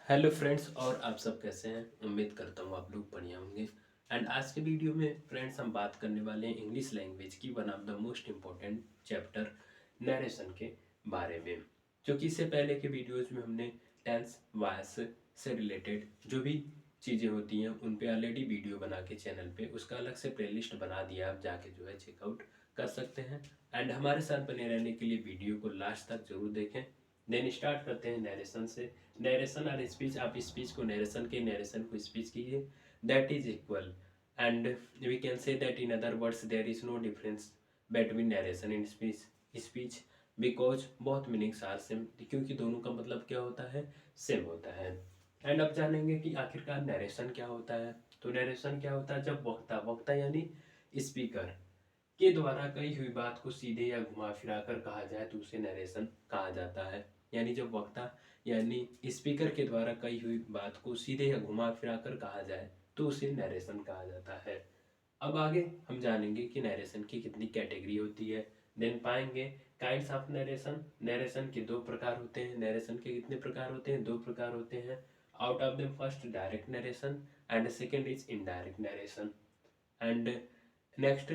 Hello friends, और आप सब कैसे हैं। उम्मीद करता हूँ आप लोग बढ़िया होंगे। एंड आज के वीडियो में फ्रेंड्स हम बात करने वाले हैं इंग्लिश लैंग्वेज की one of the most important chapter narration के बारे में। जो कि इससे पहले के वीडियोज़ में हमने टेंस वॉइस से रिलेटेड जो भी चीज़ें होती हैं उन पे ऑलरेडी वीडियो बना के चैनल पे उसका अलग से प्लेलिस्ट बना दिया, आप जाके जो है चेकआउट कर सकते हैं। एंड हमारे साथ बने रहने के लिए वीडियो को लास्ट तक जरूर देखें। देन स्टार्ट करते हैं नरेशन से। नरेशन और स्पीच, आप स्पीच को नरेशन के, नरेशन को स्पीच कीजिए, that is equal. And we can say that in other words there is no difference between narration and speech because बहुत मीनिंग्स आर सेम, क्योंकि दोनों का मतलब क्या होता है, सेम होता है। एंड अब जानेंगे कि आखिरकार नरेशन क्या होता है। तो नरेशन क्या होता है, जब वक्ता वक्ता यानी स्पीकर के द्वारा कही हुई बात को सीधे या घुमा फिरा कर कहा जाए तो उसे नरेशन कहा जाता है। यानी जब वक्ता यानी स्पीकर के द्वारा कही हुई बात को सीधे या घुमा फिरा कर कहा जाए तो उसे नरेशन कहा जाता है। अब आगे हम जानेंगे कि नरेशन की कितनी कैटेगरी होती है। देन पाएंगे काइंड्स ऑफ नरेशन। नरेशन के दो प्रकार होते हैं। नरेशन के कितने प्रकार होते हैं, दो प्रकार होते हैं। Out of them first direct narration and second is indirect narration. And next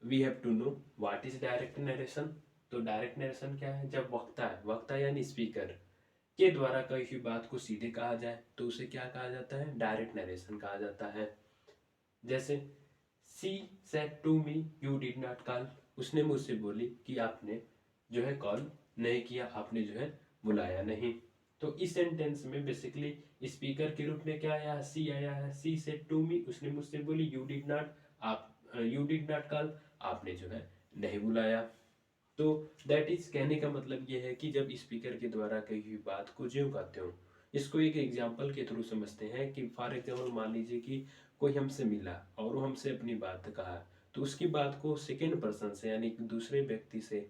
we have to know what is direct narration. तो डायरेक्ट नरेशन क्या है, जब वक्ता यानी स्पीकर के द्वारा कही हुई बात को सीधे कहा जाए तो उसे क्या कहा जाता है, डायरेक्ट नरेशन कहा जाता है। जैसे she said to me you did not call, उसने मुझसे बोली कि आपने जो है कॉल नहीं किया, आपने जो है बुलाया नहीं। तो इस सेंटेंस में बेसिकली स्पीकर के रूप में क्या आया है, सी आया है। सी सेड टू मी, उसने मुझसे बोली, यू डिड नॉट, आप यू डिड नॉट कॉल, आपने जो है नहीं बुलाया। तो दैट इज कहने का मतलब ये है कि जब स्पीकर के द्वारा कही हुई बात को ज्यों कहते हो। इसको एक एग्जाम्पल के थ्रू समझते हैं कि फॉर एग्जाम्पल मान लीजिए कि कोई हमसे मिला और वो हमसे अपनी बात कहा, तो उसकी बात को सेकेंड पर्सन से यानी कि दूसरे व्यक्ति से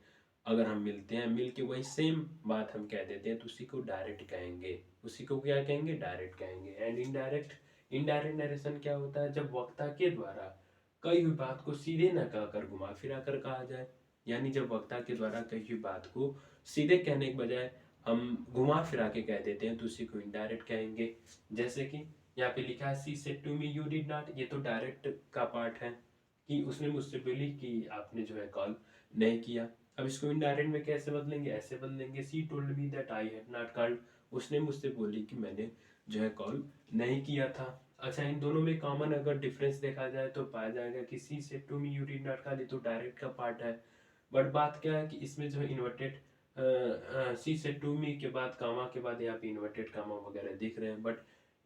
अगर हम मिलते हैं, मिल के वही सेम बात हम कह देते हैं तो उसी को डायरेक्ट कहेंगे। उसी को क्या कहेंगे, डायरेक्ट कहेंगे। एंड इनडायरेक्ट, इनडायरेक्ट नरेशन क्या होता है, जब वक्ता के द्वारा कही हुई बात को सीधे न कहकर घुमा फिरा कर कहा जाए। यानी जब वक्ता के द्वारा कही हुई बात को सीधे कहने के बजाय हम घुमा फिरा के कह देते हैं तो उसी को इनडायरेक्ट कहेंगे। जैसे कि यहाँ पे लिखा है she said to me you did not, ये तो डायरेक्ट का पार्ट है कि उसने मुझसे बोली कि आपने जो है कॉल नहीं किया। अब इसको इनडायरेक्ट में कैसे बदलेंगे, ऐसे बदलेंगे, सी told me that I have not called, उसने मुझसे बोली कि मैंने जो है कॉल नहीं किया था। अच्छा, इन दोनों में कॉमन अगर डिफरेंस देखा जाए तो पाया जाएगा कि she said to me you did not call, ये तो डायरेक्ट का पार्ट है। बट बात क्या है कि इसमें जो है इन्वर्टेड सी से टू मी के बाद कामा के बाद यहाँ पे इन्वर्टेड कामा वगैरह दिख रहे हैं। बट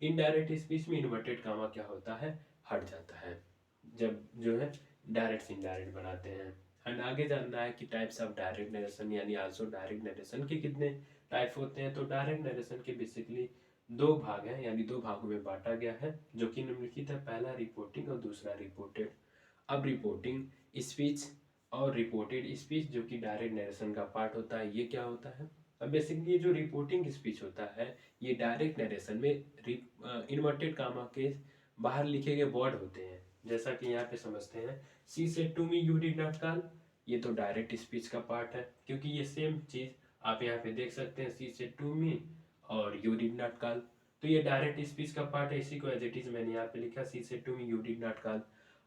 इनडायरेक्ट स्पीच में इन्वर्टेड कामा क्या होता है, हट जाता है जब जो है डायरेक्ट से इनडायरेक्ट बनाते हैं। एंड आगे जानना है कि टाइप्स ऑफ डायरेक्ट नरेशन यानी आल्सो डायरेक्ट नरेशन के कितने टाइप होते हैं। तो डायरेक्ट नरेशन के बेसिकली दो भाग हैं, यानी दो भागों में बांटा गया है जो कि निम्नलिखित है। पहला रिपोर्टिंग और दूसरा रिपोर्टेड। अब रिपोर्टिंग स्पीच और रिपोर्टेड स्पीच जो कि डायरेक्ट नरेशन का पार्ट होता है, ये क्या होता है। अब बेसिकली जो रिपोर्टिंग स्पीच होता है ये डायरेक्ट नरेशन में इन्वर्टेड कामा के बाहर लिखे गए वर्ड होते हैं। जैसा कि यहाँ पे समझते हैं, she said to me you did not call, ये तो डायरेक्ट स्पीच का पार्ट है क्योंकि ये सेम चीज आप यहाँ पे देख सकते हैं, सी सेड टू मी और यू डिड नॉट कॉल, तो ये डायरेक्ट स्पीच का पार्ट है। इसी को एज इट इज मैंने यहाँ पे लिखा, she said to me you did not call.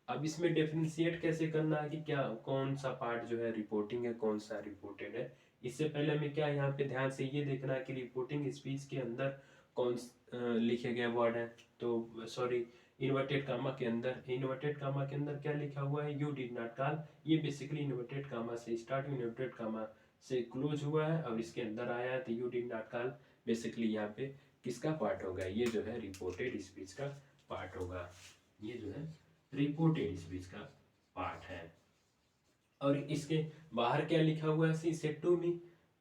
अब इसमें डिफरेंशिएट कैसे करना है कि क्या कौन सा पार्ट जो है रिपोर्टिंग है, कौन सा रिपोर्टेड है। इससे पहले हमें क्या यहाँ पे ध्यान से ये देखना है कि रिपोर्टिंग स्पीच के अंदर कौन लिखे गए वर्ड है। तो सॉरी, इन्वर्टेड कामा के अंदर क्या लिखा हुआ है, यू डिड नॉट कॉल, ये बेसिकली इन्वर्टेड कामा से स्टार्ट, इन्वर्टेड कामा से क्लोज हुआ है और इसके अंदर आया है तो you did not call basically यहाँ पे किसका पार्ट होगा, ये जो है रिपोर्टेड स्पीच का पार्ट होगा। ये जो है रिपोर्टेड स्पीच का पार्ट है। और इसके बाहर क्या लिखा हुआ है, सी सेड टू मी,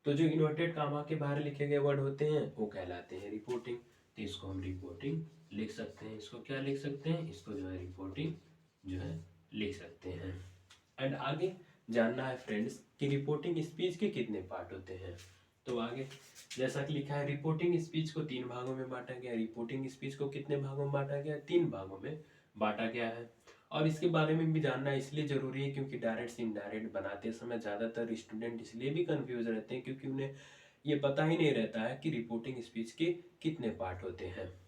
तो जो इन्वर्टेड कामा के बाहर लिखे गए वर्ड होते हैं वो कहलाते हैं रिपोर्टिंग। तो इसको हम रिपोर्टिंग लिख सकते हैं। इसको क्या लिख सकते हैं, इसको जो है रिपोर्टिंग जो है लिख सकते हैं। एंड आगे जानना है फ्रेंड्स कि रिपोर्टिंग स्पीच के कितने पार्ट होते हैं। तो आगे जैसा कि लिखा है, रिपोर्टिंग स्पीच को तीन भागों में बांटा गया। रिपोर्टिंग स्पीच को कितने भागों में बांटा गया, तीन भागों में बांटा गया है। और इसके बारे में भी जानना इसलिए जरूरी है क्योंकि डायरेक्ट से इनडायरेक्ट बनाते समय ज़्यादातर स्टूडेंट इसलिए भी कंफ्यूज रहते हैं क्योंकि उन्हें ये पता ही नहीं रहता है कि रिपोर्टिंग स्पीच के कितने पार्ट होते हैं।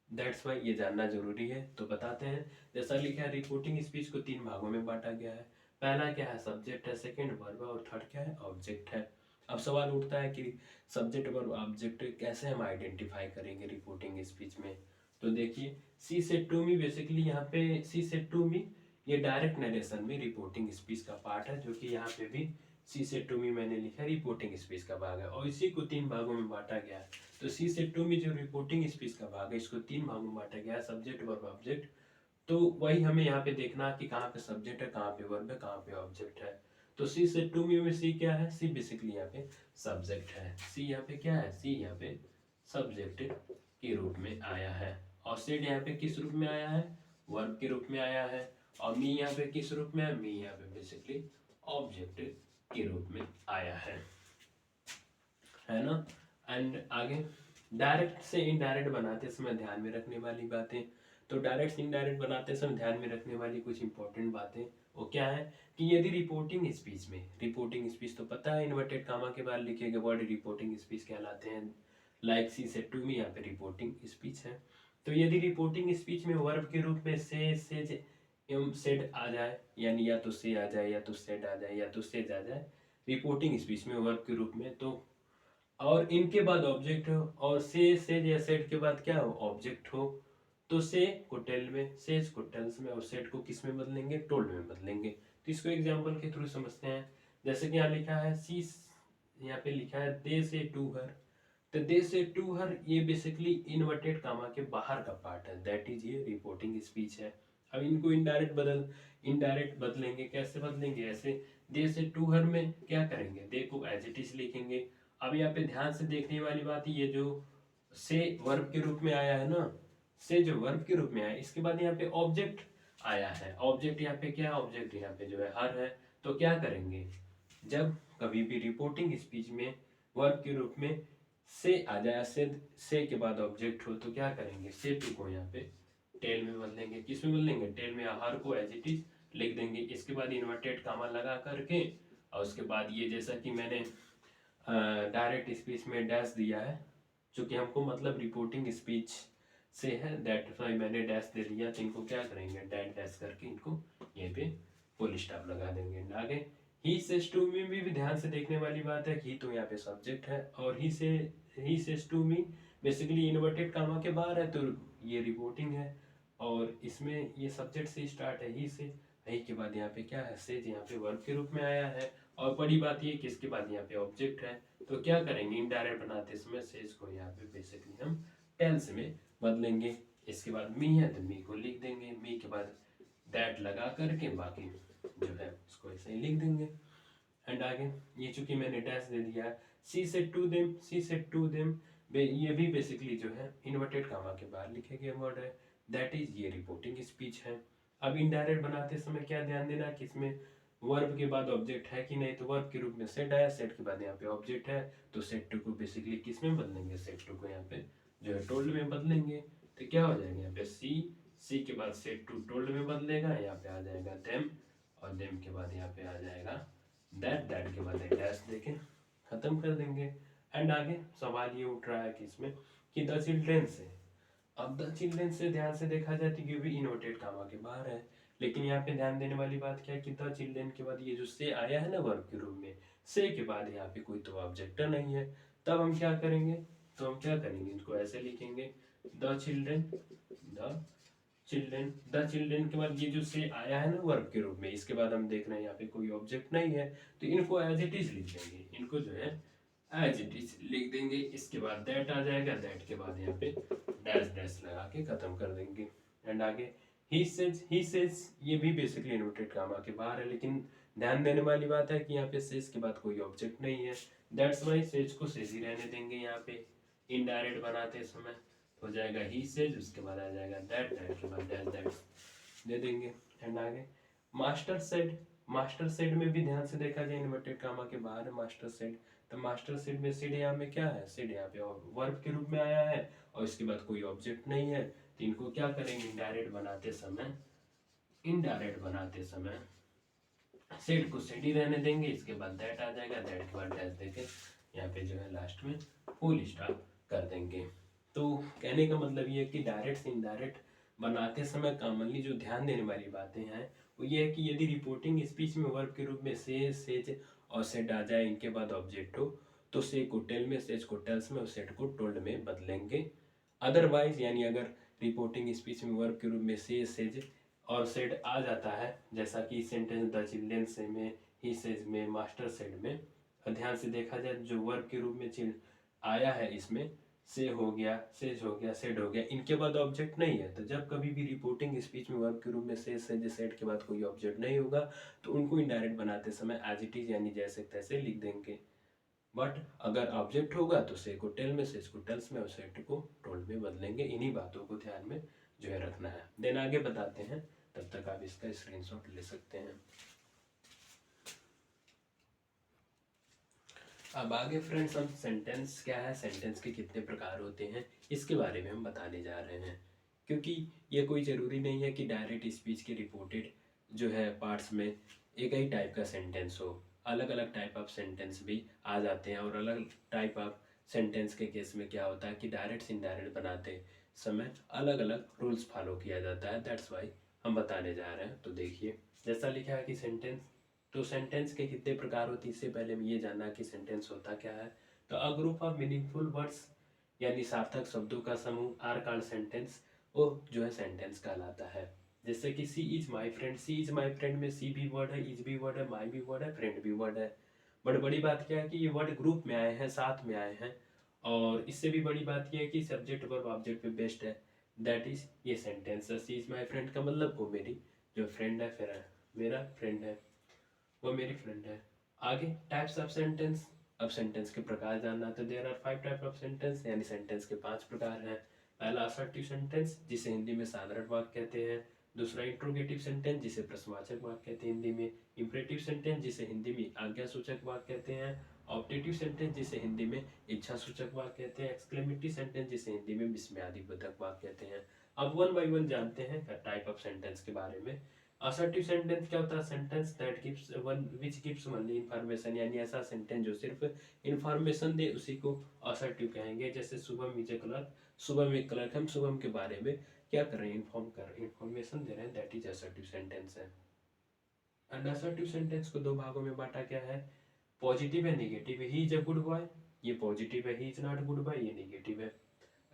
दैट्स वाई ये जानना जरूरी है। तो बताते हैं, जैसा लिखा है रिपोर्टिंग स्पीच को 3 भागों में बांटा गया है। पहला क्या है, सब्जेक्ट है, सेकंड वर्ब है, और थर्ड क्या है, ऑब्जेक्ट है। अब सवाल उठता है कि सब्जेक्ट वर्ब ऑब्जेक्ट कैसे हम आइडेंटिफाई करेंगे रिपोर्टिंग स्पीच में। तो देखिए, she said to me, basically यहाँ पे सी सेड टू मी ये डायरेक्ट नरेशन में रिपोर्टिंग स्पीच का पार्ट है, जो कि यहाँ पे भी सी सेड टू मी मैंने लिखा रिपोर्टिंग स्पीच का भाग है, और इसी को 3 भागों में बांटा गया है। तो सी सेड टू मी जो रिपोर्टिंग स्पीच का भाग है, इसको 3 भागों में बांटा गया है, सब्जेक्ट वर्ब ऑब्जेक्ट। तो वही हमें यहाँ पे देखना कि कहाँ पे सब्जेक्ट है, कहाँ पे वर्ब है, कहाँ पे ऑब्जेक्ट है। तो सी सेड टू मी में सी क्या है, सी बेसिकली यहाँ पे सब्जेक्ट है। सी यहाँ पे क्या है, सी यहाँ पे सब्जेक्ट के रूप में आया है। और सेड यहाँ पे किस रूप में आया है, वर्ब के रूप में आया है। और मी यहाँ पे किस रूप में है, मी यहाँ पे बेसिकली ऑब्जेक्ट के रूप में आया है ना। एंड आगे, डायरेक्ट से इनडायरेक्ट बनाते समय ध्यान में रखने वाली बातें। तो डायरेक्ट से इनडायरेक्ट बनाते समय ध्यान में रखने वाली कुछ इंपॉर्टेंट बातें वो क्या है कि यदि रिपोर्टिंग स्पीच में, रिपोर्टिंग स्पीच तो पता है इन्वर्टेड कामा के बाद लिखे गए वर्ड रिपोर्टिंग स्पीच कहलाते हैं। Like she said to me यहाँ पे रिपोर्टिंग स्पीच है। तो यदि रिपोर्टिंग स्पीच में वर्ब के रूप में से, सेज एवं सेड आ जाए, यानी या तो से आ जाए, या तो सेड आ जाए, या तो सेज आ जाए रिपोर्टिंग स्पीच में वर्ब के रूप में, तो और इनके बाद ऑब्जेक्ट हो, और से या सेट के बाद क्या हो, ऑब्जेक्ट हो, तो से को टेल में, सेज को टेल्स में, और सेट को किस में बदलेंगे, टोल्ड में बदलेंगे। तो इसको एग्जांपल के थ्रू समझते हैं। जैसे कि यहाँ लिखा है सी, यहाँ पे लिखा है दे से टू हर। तो दे से टू हर ये बेसिकली इन्वर्टेड कामा के बाहर का पार्ट है, दैट इज ये रिपोर्टिंग स्पीच है। अब इनको इनडायरेक्ट बदलेंगे, कैसे बदलेंगे, ऐसे दे से टू हर में क्या करेंगे, दे को एज इट इज लिखेंगे। अब यहाँ पे ध्यान से देखने वाली बात ये जो से वर्ब के रूप में आया है ना, से जो वर्ब के रूप में आया, इसके बाद यहाँ पे ऑब्जेक्ट आया है। ऑब्जेक्ट यहाँ पे क्या, ऑब्जेक्ट यहाँ पे जो है हर है। तो क्या करेंगे, जब कभी भी रिपोर्टिंग स्पीच में वर्ब के रूप में से आ जाए, से के बाद ऑब्जेक्ट हो, तो क्या करेंगे, से टू को यहाँ पे टेल में बदलेंगे। किस में बदलेंगे, टेल में, हर को एज इट इज लिख देंगे। इसके बाद इन्वर्टेड कामा लगा करके, और उसके बाद ये जैसा कि मैंने डायरेक्ट स्पीच में डैश दिया है, चूंकि हमको मतलब रिपोर्टिंग स्पीच से है, दैट वाई मैंने डैश दे दिया। तो इनको क्या करेंगे, डैश डैश करके इनको यहीं पे फुल स्टॉप लगा देंगे। आगे ही सेज टू मी भी ध्यान से देखने वाली बात है, ही तो यहाँ पे सब्जेक्ट है, और he says to me basically inverted comma के बाहर है, तो ये रिपोर्टिंग है। और इसमें ये सब्जेक्ट से स्टार्ट है, ही से, ही के बाद यहाँ पे क्या है, सेज यहाँ पे वर्ब के रूप में आया है। और बड़ी बात ये कि इसके बाद यहाँ पे ऑब्जेक्ट है। तो क्या करेंगे, इनडायरेक्ट बनाते समय सेज को यहाँ पे बेसिकली हम टेंस में बदलेंगे। इसके बाद मी है तो मी को लिख देंगे, मी के बाद दैट लगा करके बाकी जो है उसको ऐसे ही लिख देंगे। एंड आगे, ये चूंकि मैंने डैश दे दिया है, she said to them, she said to them, ये भी बेसिकली जो है इन्वर्टेड कामा के बाहर लिखे गए वर्ड है, दैट इज ये रिपोर्टिंग स्पीच है। अब इनडायरेक्ट बनाते समय क्या ध्यान देना कि इसमें वर्ब के बाद ऑब्जेक्ट है कि नहीं, तो वर्ब के रूप में सेट आया, सेट के बाद यहाँ पे ऑब्जेक्ट है, तो सेट टू को बेसिकली किस में बदलेंगे, सेट टू को यहाँ पे जो है टोल्ड में बदलेंगे। तो क्या हो जाएगा, यहाँ पे सी के बाद सेट टू टोल्ड में बदलेगा, यहाँ पे आ जाएगा देम, और देम के बाद यहाँ पे आ जाएगा दैट के बाद डैश देके खत्म कर देंगे। एंड आगे सवाल ये उठ रहा है कि इसमें कि द चिल्ड्रेन से, अब द चिल्ड्रेन से ध्यान से देखा जाए तो ये भी इन्वर्टेड कामा के बाहर है, लेकिन यहाँ पे ध्यान देने वाली बात क्या है कि द चिल्ड्रेन के बाद ये जो से आया है ना वर्ब के रूप में, से के बाद यहाँ पे कोई तो ऑब्जेक्ट नहीं है। तब हम क्या करेंगे, तो हम क्या करेंगे, इसको ऐसे लिखेंगे द चिल्ड्रेन, द चिल्ड्रेन के बाद ये जो से आया है ना वर्ब के रूप में, इसके बाद हम देख रहे हैं यहाँ पे कोई ऑब्जेक्ट नहीं है, तो इनको एज इट इज लिख देंगे, इनको जो है एज इट इज लिख देंगे। इसके बाद दैट आ जाएगा, दैट के बाद यहाँ पे डैश डैश लगा के खत्म कर देंगे। एंड आगे ही सेज ये भी बेसिकली इन्वर्टेड कामा के बाहर है, लेकिन ध्यान देने वाली बात है कि यहाँ पे सेज के बाद कोई ऑब्जेक्ट नहीं है, दैट्स वाई सेज को सेज ही रहने देंगे। यहाँ पे इनडायरेक्ट बनाते समय हो जाएगा ही सेज, उसके बाद आ जाएगा दैट, दैट के बाद डैश डैश दे देंगे। एंड आगे मास्टर सेड में भी ध्यान से देखा जाए इन्वर्टेड कामा के बाहर है मास्टर सेड। तो मास्टर सेड में सेड यहाँ में क्या है, सेड यहाँ पे वर्ब के रूप में आया है, और इसके बाद कोई ऑब्जेक्ट नहीं है, तो इनको क्या करेंगे, इनडायरेक्ट बनाते समय सेड को सेड ही रहने देंगे। इसके बाद दैट आ जाएगा, दैट के बाद डैश देके यहाँ पे जो है लास्ट में फुल स्टॉप कर देंगे। तो कहने का मतलब ये है कि डायरेक्ट से इनडायरेक्ट बनाते समय कॉमनली जो ध्यान देने वाली बातें हैं वो ये है कि यदि रिपोर्टिंग स्पीच में वर्ब के रूप में से, सेज और सेड आ जाए, इनके बाद ऑब्जेक्ट हो, तो से को टेल में, सेज को टेल्स में और सेड को टोल्ड में बदलेंगे। अदरवाइज यानी अगर रिपोर्टिंग स्पीच में वर्ब के रूप में से, सेज और सेड आ जाता है, जैसा कि सेंटेंस द चिल्ड्रेन से में, ही सेज में, मास्टर सेड में, ध्यान से देखा जाए जो वर्ब के रूप में आया है इसमें से हो गया, सेज हो गया, सेड हो गया, इनके बाद ऑब्जेक्ट नहीं है, तो जब कभी भी रिपोर्टिंग स्पीच में वर्ब के रूप में से, सेज, सेड के बाद कोई ऑब्जेक्ट नहीं होगा तो उनको इनडायरेक्ट बनाते समय एज इट इज यानी जैसे तैसे लिख देंगे। बट अगर ऑब्जेक्ट होगा तो से को टेल में, सेज को टेल्स में और सेड को टोल्ड में बदलेंगे। इन्हीं बातों को ध्यान में जो है रखना है। देन आगे बताते हैं, तब तक आप इसका स्क्रीनशॉट ले सकते हैं। अब आगे फ्रेंड्स हम सेंटेंस क्या है, सेंटेंस के कितने प्रकार होते हैं, इसके बारे में हम बताने जा रहे हैं। क्योंकि ये कोई ज़रूरी नहीं है कि डायरेक्ट स्पीच के रिपोर्टेड जो है पार्ट्स में एक ही टाइप का सेंटेंस हो, अलग अलग टाइप ऑफ सेंटेंस भी आ जाते हैं। और अलग टाइप ऑफ सेंटेंस के केस में क्या होता है कि डायरेक्ट से इनडायरेक्ट बनाते समय अलग अलग रूल्स फॉलो किया जाता है। दैट्स वाई हम बताने जा रहे हैं। तो देखिए, जैसा लिखा है कि सेंटेंस, तो सेंटेंस के कितने प्रकार होते हैं इससे पहले हमें ये जानना कि सेंटेंस होता क्या है। तो a group of meaningful words यानी सार्थक शब्दों का समूह आर कॉल्ड सेंटेंस, वो जो है सेंटेंस कहलाता है। जैसे कि C is my friend, C is my friend में सी भी वर्ड है, इज भी वर्ड है, माई भी वर्ड है, फ्रेंड भी वर्ड है। बट बड़ी बात क्या है कि ये वर्ड ग्रुप में आए हैं, साथ में आए हैं। और इससे भी बड़ी बात यह है कि सब्जेक्ट वर्ब ऑब्जेक्ट पे बेस्ड है। दैट इज ये सेंटेंस है। सी इज माई फ्रेंड का मतलब वो मेरी जो फ्रेंड है, फिर मेरा फ्रेंड है, वो मेरी फ्रेंड है। आगे टाइप्स ऑफ सेंटेंस, अब सेंटेंस के प्रकार जानना। तो there are 5 type of sentence, यानी सेंटेंस के 5 प्रकार हैं। पहला असर्टिव सेंटेंस, जिसे हिंदी में साधारण वाक्य कहते हैं। दूसरा इंट्रोगेटिव सेंटेंस, जिसे प्रश्नवाचक वाक्य कहते हैं हिंदी में। इंपरेटिव सेंटेंस, जिसे हिंदी में आज्ञा सूचक वाक्य कहते हैं। ऑप्टेटिव सेंटेंस, जिसे हिंदी में इच्छा सूचक वाक्य कहते हैं। एक्सक्लेमेटरी सेंटेंस, जिसे हिंदी में विस्मयादिबोधक वाक्य कहते हैं। अब वन बाई वन जानते हैं टाइप ऑफ सेंटेंस के बारे में। असर्टिव सेंटेंस क्या होता है? Sentence that gives one which gives only information, यानी ऐसा सेंटेंस जो सिर्फ इंफॉर्मेशन दे, उसी को असर्टिव कहेंगे। जैसे Shubham is a clerk, Shubham एक क्लर्क, हम शुभम के बारे में क्या कर रहे हैं, इन्फॉर्म कर रहे हैं, इंफॉर्मेशन दे रहे हैं, दैट इज असर्टिव सेंटेंस है। एंड असर्टिव सेंटेंस को दो भागों में बांटा गया है, पॉजिटिव है, नेगेटिव है। He is a good boy, ये पॉजिटिव है। He is not good boy, ये नेगेटिव है।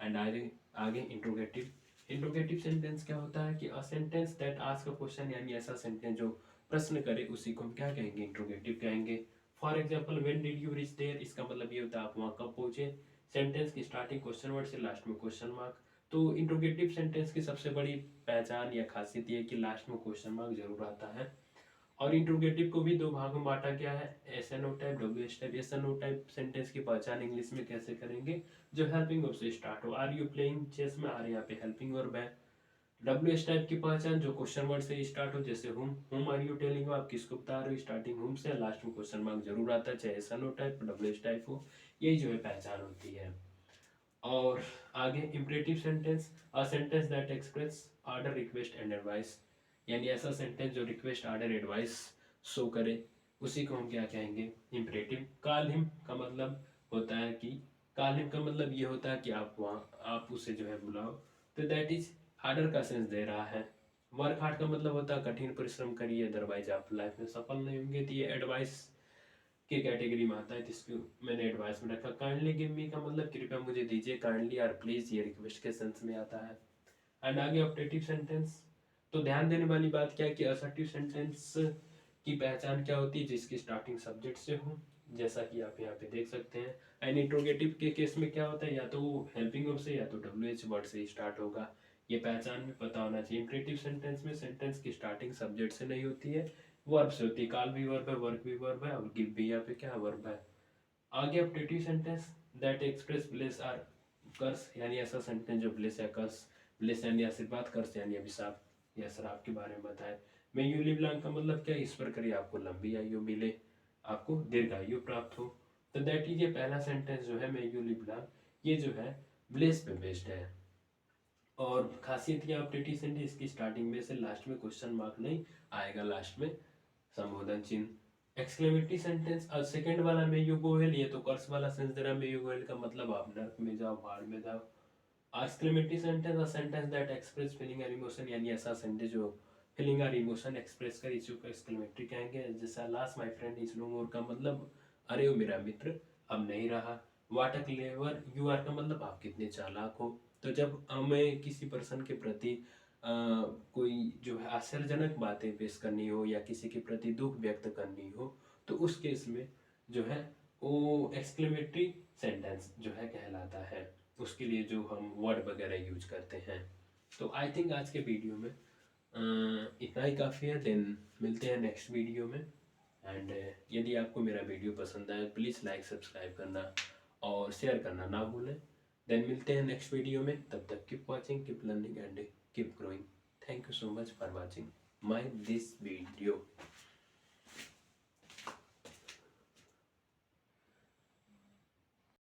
एंड आगे आगे इंट्रोगेटिव, इंट्रोगेटिव सेंटेंस क्या होता है कि अ sentence that ask a question, यानी ऐसा सेंटेंस जो प्रश्न करे, उसी को हम क्या कहेंगे, इंट्रोगेटिव कहेंगे। For example when did you reach there, इसका मतलब ये होता है आप वहाँ कब पहुंचे। सेंटेंस की स्टार्टिंग क्वेश्चन वर्ड से, लास्ट में क्वेश्चन मार्क। तो इंट्रोगेटिव सेंटेंस की सबसे बड़ी पहचान या खासियत ये है कि लास्ट में क्वेश्चन मार्क जरूर आता है। और इंट्रोगेटिव को भी दो भागों में बांटा गया है, S N O type, W S type. S N O type sentence की पहचान इंग्लिश में कैसे करेंगे, जो हेल्पिंग वर्ब से स्टार्ट हो। आर यू प्लेइंग चेस में, आर यहाँ पे हेल्पिंग वर्ब है। डब्ल्यू एस टाइप की पहचान जो क्वेश्चन वर्ड से स्टार्ट हो, जैसे हुम आर यू टेलिंग, आप किसको बता रहे हो, स्टार्टिंग हुम से, लास्ट में क्वेश्चन मार्क जरूर आता है, चाहे S N O type W S type हो। यही जो है पहचान होती है। और आगे imperative sentence, a sentence that express order, request and advice, यानी ऐसा सेंटेंस जो रिक्वेस्ट, ऑर्डर, एडवाइस शो करे, उसी को हम क्या कहेंगे, इंपरेटिव। कॉल हिम का मतलब होता है कि, कॉल हिम का मतलब ये होता है कि आप वहाँ आप उसे जो है बुलाओ, तो दैट इज ऑर्डर का सेंस दे रहा है। वर्क हार्ड का मतलब होता है कठिन परिश्रम करिए, अदरवाइज आप लाइफ में सफल नहीं होंगे। तो ये एडवाइस की कैटेगरी में आता है, जिसको मैंने एडवाइस में रखा। काइंडली गिव मी का मतलब कृपया मुझे दीजिए, काइंडली और प्लीज ये रिक्वेस्ट के सेंस में आता है। एंड आगे ऑप्टेटिव सेंटेंस, तो ध्यान देने वाली बात क्या है कि असर्टिव सेंटेंस की पहचान क्या होती है, जिसकी स्टार्टिंग सब्जेक्ट से हो, जैसा कि आप यहाँ पे देख सकते हैं। एंड इंट्रोगेटिव के केस में क्या होता है, या तो हेल्पिंग वर्ब से या तो डब्ल्यू एच वर्ड से स्टार्ट होगा। ये पहचान में पता होना चाहिए। इंपरेटिव सेंटेंस में सेंटेंस की स्टार्टिंग सब्जेक्ट से नहीं होती है, वर्ब से होती है। कॉल भी वर्ब है, वर्क भी वर्ब है, और गिव भी यहाँ पे क्या वर्ब है। आगे optative sentence that express bless or curse, यानी ऐसा सेंटेंस जो ब्लेस या कर्स, ब्लेस यानी आशीर्वाद, कर्स यानी अभिशाप या श्राप के बारे में बताए। मे यू लिव लॉन्ग का मतलब क्या, ईश्वर करे आपको लंबी आयु मिले, आपको दीर्घ आयु प्राप्त हो। तो दैट इज, ये पहला सेंटेंस जो है, मे यू लिव लॉन्ग, ये जो है ब्लेस पे बेस्ड है। और खासियत क्या ऑप्टेटिव सेंटेंस, इसकी स्टार्टिंग में से लास्ट में क्वेश्चन मार्क नहीं आएगा, लास्ट में संबोधन चिन्ह एक्सक्लेमेटरी सेंटेंस और सेकंड वाला में यू गो हेल, ये तो कर्स वाला सेंस दे रहा है। में यू गो हेल का मतलब आप नर्क में जाओ, भाड़ में जाओ। Exclamatory sentence a sentence that express feeling और इमोशन, यानी ऐसा सेंटेंस जो फीलिंग और इमोशन एक्सप्रेस कर, इसी को एक्सक्लेमेटरी कहेंगे। जैसा last my friend is no more का मतलब अरे वो मेरा मित्र अब नहीं रहा। What a clever you are का मतलब आप कितने चालाक हो। तो जब हमें किसी पर्सन के प्रति कोई जो है आश्चर्यजनक बातें पेश करनी हो या किसी के प्रति दुख व्यक्त करनी हो, तो उस केस में जो है वो एक्सक्लेमेटरी सेंटेंस जो है कहलाता है। उसके लिए जो हम वर्ड वगैरह यूज करते हैं। तो आई थिंक आज के वीडियो में इतना ही काफ़ी है। देन मिलते हैं नेक्स्ट वीडियो में। एंड यदि आपको मेरा वीडियो पसंद आए प्लीज़ लाइक सब्सक्राइब करना और शेयर करना ना भूलें। देन मिलते हैं नेक्स्ट वीडियो में, तब तक keep watching, keep learning and keep growing. Thank you so much for watching my this video.